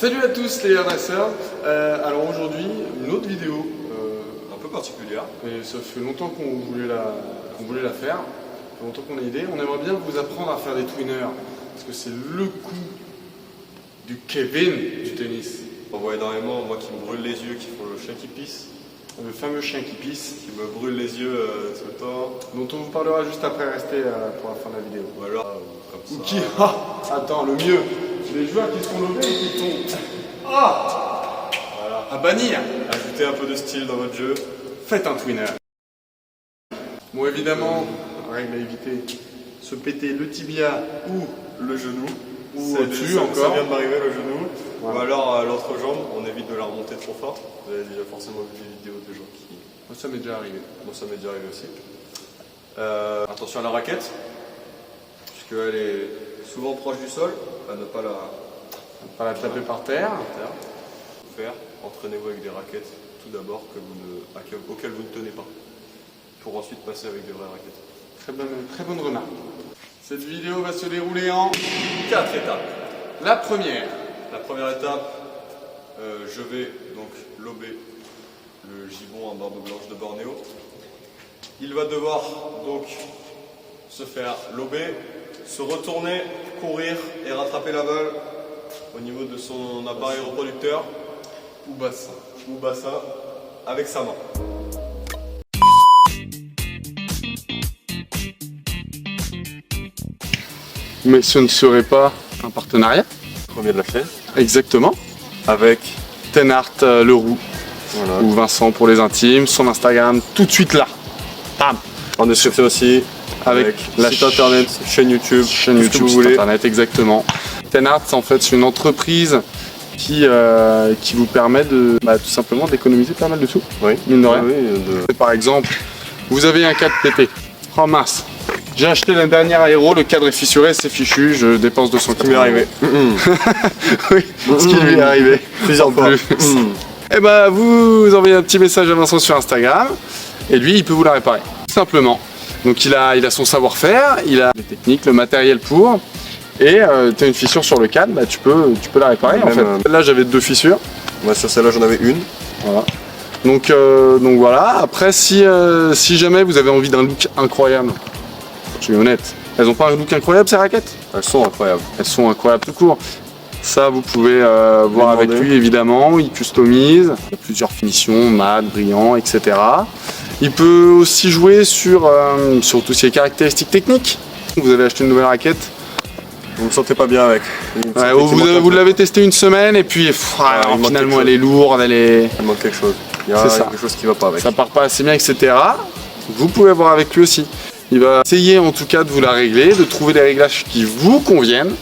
Salut à tous les adresseurs. Alors aujourd'hui, une autre vidéo un peu particulière. et ça fait longtemps qu'on voulait la faire, ça fait longtemps qu'on a l'idée. On aimerait bien vous apprendre à faire des twinners parce que c'est le coup du Kevin du tennis. On voit énormément, moi qui me brûle les yeux, qui font le chien qui pisse, Le fameux chien qui pisse, qui me brûle les yeux tout le temps. dont on vous parlera juste après, restez pour la fin de la vidéo. Ou alors, comme Ou ça. qui attends, le mieux, les joueurs qui sont levés et qui tombent. Voilà. À bannir. Ajoutez un peu de style dans votre jeu. Faites un twinner. Bon, évidemment, règle à éviter, se péter le tibia ou Le genou. Ou C'est- au-dessus ça encore. vient de m'arriver le genou. Voilà. Ou alors l'autre-jambe, on évite de la remonter trop fort. Vous avez déjà forcément vu des vidéos de gens qui... moi, ça m'est déjà arrivé. Bon, ça m'est déjà arrivé aussi. Attention à la raquette, puisqu'elle est souvent proche du sol, à ne pas la Pas la taper par terre. terre. Faire, entraînez-vous avec des raquettes tout d'abord auxquelles vous ne tenez pas, pour ensuite passer avec des vraies raquettes. Très bonne remarque. Cette vidéo va se dérouler en 4 étapes. la première. La première étape, je vais donc lober le gibbon en barbe blanche de Bornéo. Il va devoir donc se faire lober, se retourner, courir et rattraper la balle au niveau de son appareil reproducteur Ou bassin. ou bassin avec sa main. Mais ce ne serait pas un partenariat. Premier de la chaîne. Exactement. Avec, Tenart Leroux voilà, ou Vincent pour les intimes. Son Instagram tout de suite là. Bam. en description aussi, Avec la la site internet, chaîne YouTube, chaîne tout ce YouTube, que vous site voulez. internet, exactement. Tenart, en fait, c'est une entreprise qui vous permet de tout simplement d'économiser pas mal de sous. Oui, Mine de rien. oui, Par exemple, vous avez un cadre pété. Oh mince, j'ai acheté la dernière aéro, le cadre est fissuré, c'est fichu, je dépense 200 qui m'est arrivé. Oui, ce qui lui est arrivé. Plusieurs En fois. plus. Et bah vous envoyez un petit message à Vincent sur Instagram et lui il peut vous la réparer. Tout simplement. Donc il a son savoir-faire, il a les techniques, le matériel pour. Et tu as une fissure sur le cadre, bah, tu peux la réparer en Même, fait. Là j'avais 2 fissures. Moi sur celle-là j'en avais une. Voilà. Donc voilà, après si jamais vous avez envie d'un look incroyable, je suis honnête, elles ont pas un look incroyable ces raquettes? Elles sont incroyables. Elles sont incroyables tout court. Ça vous pouvez voir avec demander. lui évidemment, il customise, il y a plusieurs finitions, mat, brillant, etc. Il peut aussi jouer sur tout ce qui est caractéristiques techniques. Vous avez acheté une nouvelle raquette. Vous me sentez pas bien avec. Ouais, vous l'avez testé une semaine et puis alors, il manque finalement quelque elle est lourde, Il manque quelque chose. Il y a C'est ça. quelque chose qui va pas avec. ça part pas assez bien, etc. Vous pouvez voir avec lui aussi. Il va essayer en tout cas de vous la régler, de trouver des réglages qui vous conviennent.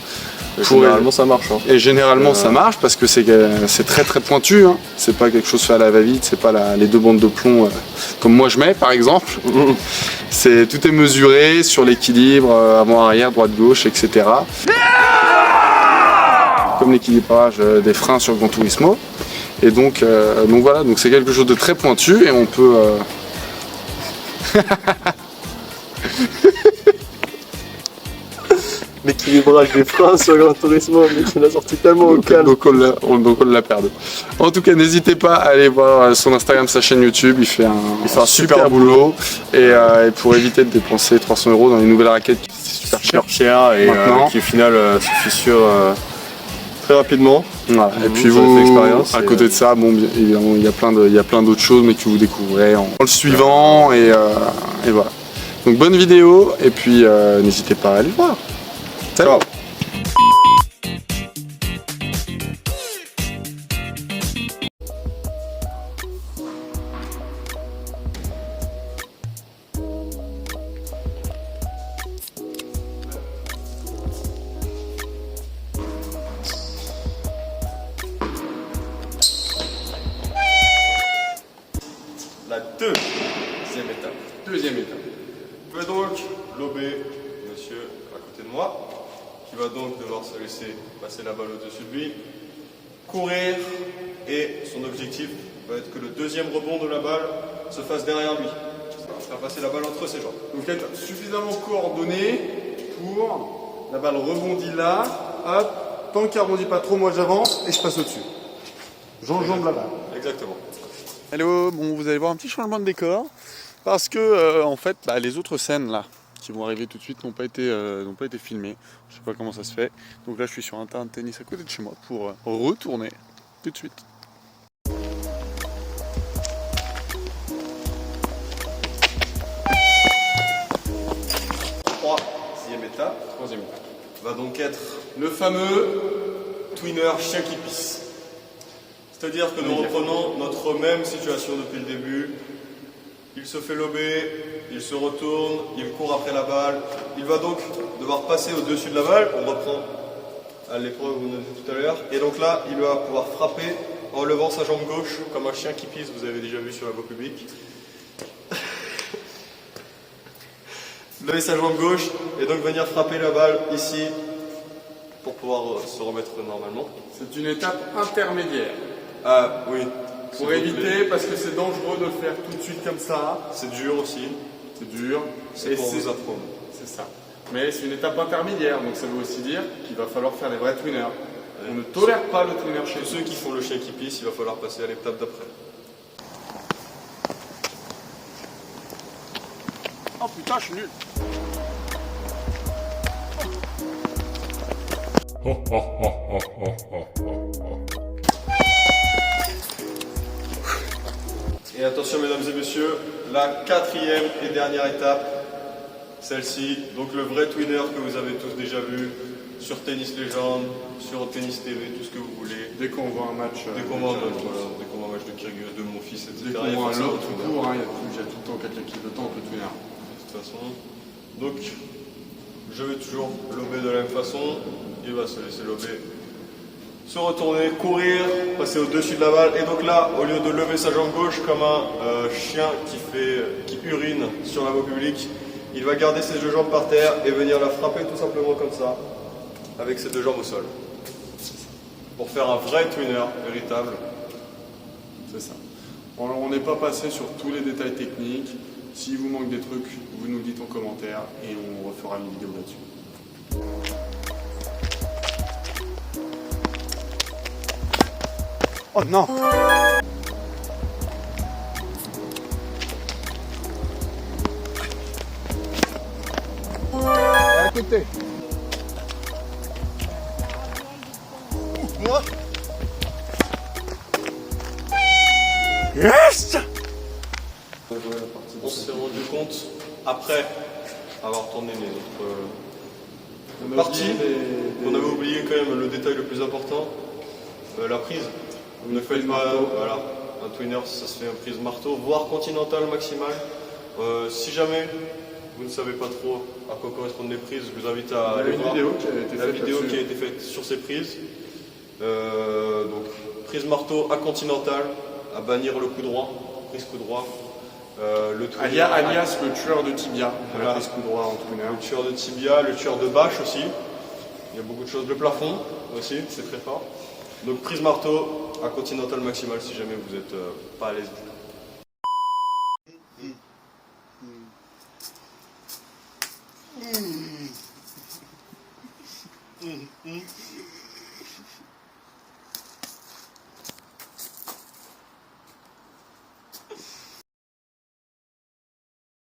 Généralement ça marche. Hein. Et généralement ça marche parce que c'est très très pointu. Hein. C'est pas quelque chose fait à la va-vite, c'est pas les 2 bandes de plomb comme moi je mets par exemple. Tout est mesuré sur l'équilibre avant-arrière, droite-gauche, etc. Comme l'équilibrage des freins sur Gran Turismo. Et donc voilà, donc c'est quelque chose de très pointu et on peut. L'équilibrage des freins sur Gran Turismo, mais tu l'as sorti tellement au calme. Donc on l'a perdu. En tout cas, n'hésitez pas à aller voir son Instagram, sa chaîne YouTube. Il fait un super boulot. Et pour éviter de dépenser 300 € dans les nouvelles raquettes qui sont super chères. Cher et Maintenant. qui au final se fissure très rapidement. Voilà. Et puis Ça fait vous, l'expérience à et, côté de ça, bon, bien évidemment, il y a plein d'autres choses, mais que vous découvrirez en le suivant. Et voilà. Donc bonne vidéo. Et puis n'hésitez pas à aller voir. Salut. Ciao. La deuxième étape. Deuxième étape. Je vais donc lober monsieur à côté de moi, qui va donc devoir se laisser passer la balle au-dessus de lui, courir, et son objectif va être que le deuxième rebond de la balle se fasse derrière lui. Faire passer la balle entre ses jambes. Donc être suffisamment coordonné pour la balle rebondit là, hop, tant qu'il arrondit pas trop, moi j'avance et je passe au-dessus. J'enjambe la balle. Exactement. Hello, bon, vous allez voir un petit changement de décor parce que en fait les autres scènes là qui vont arriver tout de suite n'ont pas été filmées. Je sais pas comment ça se fait. Donc là je suis sur un terrain de tennis à côté de chez moi pour retourner tout de suite. Troisième étape va donc être Le fameux twinner chien qui pisse. C'est-à-dire que nous reprenons notre même situation depuis le début. Il se fait lober, il se retourne, il court après la balle. Il va donc devoir passer au-dessus de la balle. On reprend à l'épreuve où on a dit tout à l'heure. Et donc là, il va pouvoir frapper en levant sa jambe gauche, comme un chien qui pisse, vous avez déjà vu sur la voie publique. Lever sa jambe gauche et donc venir frapper la balle ici pour pouvoir se remettre normalement. C'est une étape intermédiaire. Ah oui. Pour éviter, parce que c'est dangereux de le faire tout de suite comme ça. C'est dur aussi. C'est dur. C'est pour vous apprendre. C'est ça. Mais c'est une étape intermédiaire, donc ça veut aussi dire qu'il va falloir faire des vrais twinners. On ne tolère pas le twinner chez Ceux qui font le chien qui pisse, il va falloir passer à l'étape d'après. Oh putain, je suis nul. Et attention mesdames et messieurs, la quatrième et dernière étape, celle-ci, donc le vrai twinner que vous avez tous déjà vu sur Tennis Légende, sur Tennis TV, tout ce que vous voulez. Dès qu'on voit un match, Dès qu'on voit un match de Kyrgios, de mon fils, etc. dès qu'on voit un lot tout court, il y a tout le temps quelqu'un qui le tente le twinner. De toute façon, donc je vais toujours lober de la même façon, il va se laisser lober, se retourner, courir, passer au-dessus de la balle, et donc là, au lieu de lever sa jambe gauche comme un chien qui urine sur la voie publique, il va garder ses deux jambes par terre et venir la frapper tout simplement comme ça, avec ses deux jambes au sol. Pour faire un vrai twinner véritable. C'est ça. On n'est pas passé sur tous les détails techniques. S'il vous manque des trucs, vous nous le dites en commentaire et on refera une vidéo là-dessus. Oh non. À côté. Moi. Yes. On s'est rendu compte, après avoir tourné les autres parties, qu'on avait oublié quand même le détail le plus important, la prise. Ne faites pas, voilà, un twinner, ça se fait en prise marteau, voire continentale maximale. Si jamais vous ne savez pas trop à quoi correspondent les prises, je vous invite à aller voir la vidéo qui a été faite sur ces prises. Donc, prise marteau à continentale, à bannir le coup droit, prise coup droit. Le twinner, alias le tueur de tibia, voilà. prise coup droit en twinner. Le tueur de tibia, le tueur de bâche aussi. Il y a beaucoup de choses. Le plafond aussi, c'est très fort. Donc prise marteau à continental maximal si jamais vous n'êtes pas à l'aise.